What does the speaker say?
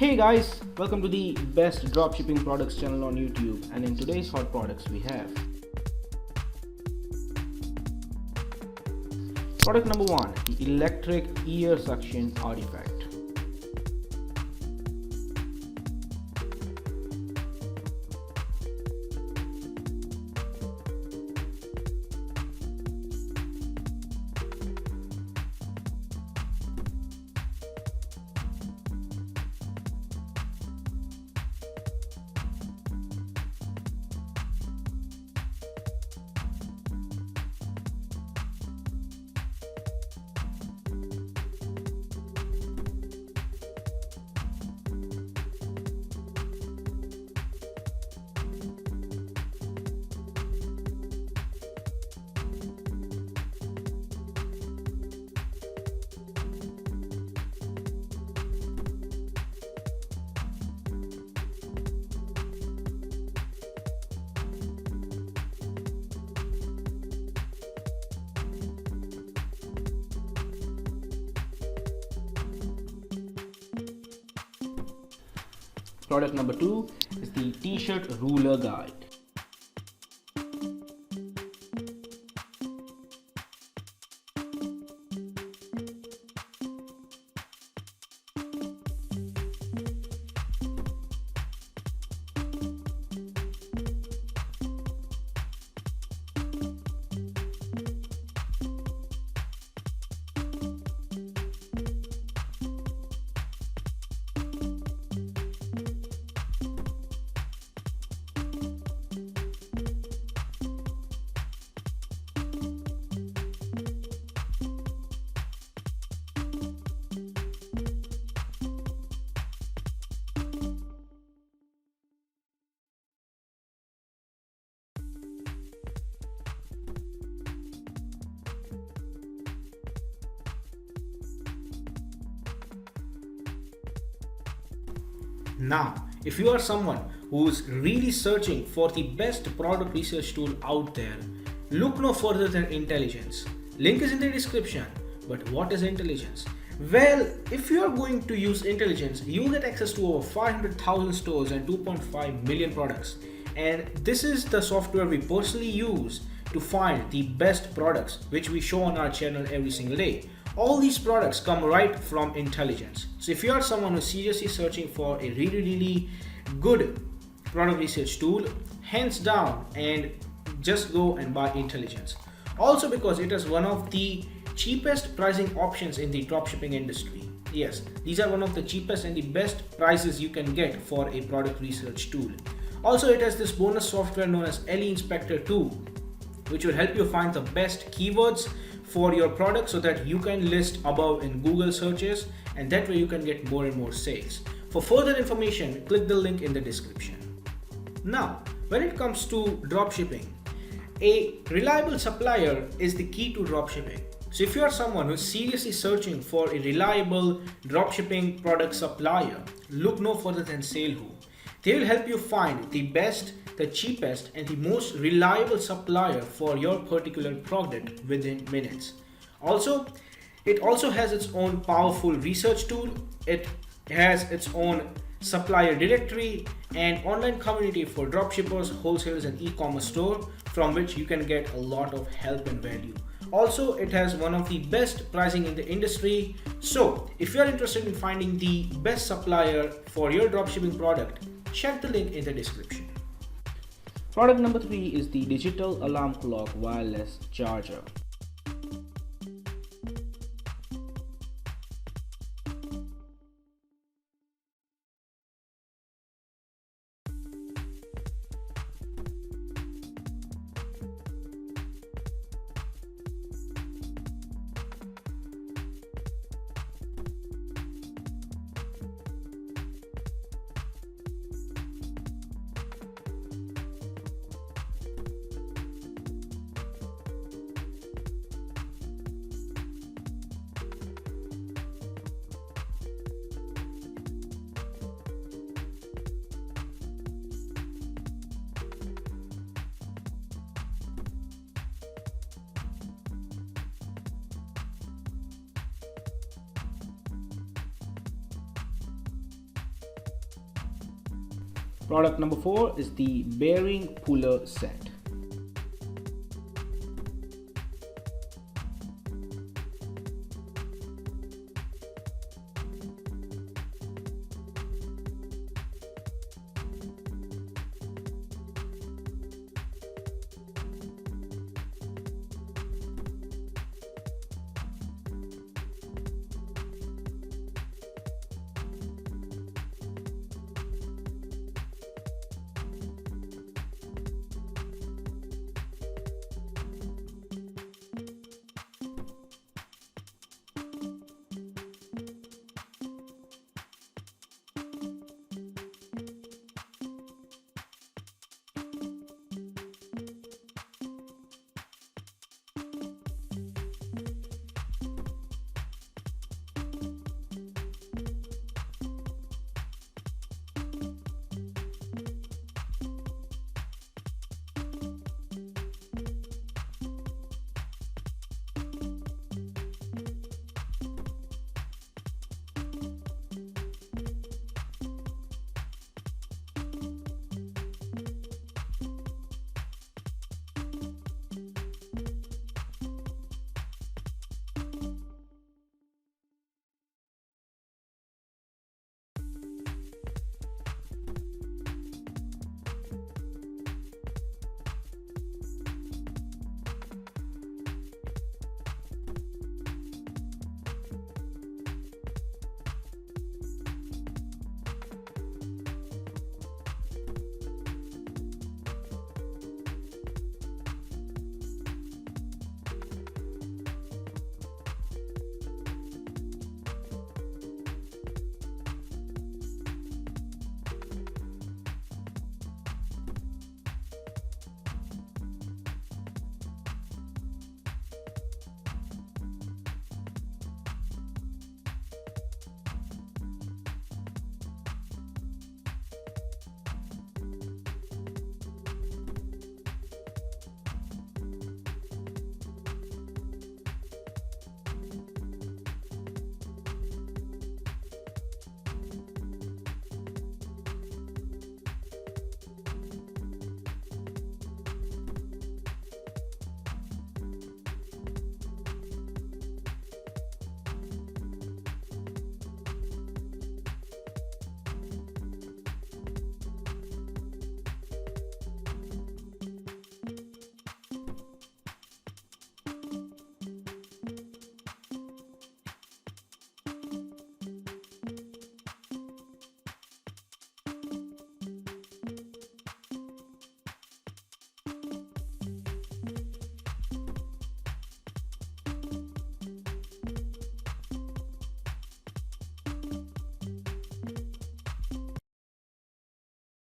Hey guys, welcome to the best dropshipping products channel on YouTube, and in today's hot products we have product number 1, the electric ear suction artifact. Product number 2 is the t-shirt ruler guide. Now, if you are someone who's really searching for the best product research tool out there, look no further than intelligence. Link is in the description. But what is intelligence? Well, if you are going to use intelligence, you get access to over 500,000 stores and 2.5 million products. And this is the software we personally use to find the best products which we show on our channel every single day. All these products come right from intelligence. So if you are someone who's seriously searching for a really good product research tool, hands down, and just go and buy intelligence. Also because it is one of the cheapest pricing options in the dropshipping industry. Yes, these are one of the cheapest and the best prices you can get for a product research tool. Also, it has this bonus software known as LE Inspector 2, which will help you find the best keywords for your product so that you can list above in Google searches, and that way you can get more and more sales. For further information, click the link in the description. Now, when it comes to dropshipping, a reliable supplier is the key to dropshipping. So if you are someone who is seriously searching for a reliable dropshipping product supplier, look no further than SaleWho. They will help you find the best, the cheapest, and the most reliable supplier for your particular product within minutes. Also, it also has its own powerful research tool. It has its own supplier directory and online community for dropshippers, wholesalers, and e-commerce store from which you can get a lot of help and value. Also, it has one of the best pricing in the industry. So if you are interested in finding the best supplier for your dropshipping product, check the link in the description. Product number 3 is the digital alarm clock wireless charger. Product number 4 is the bearing puller set.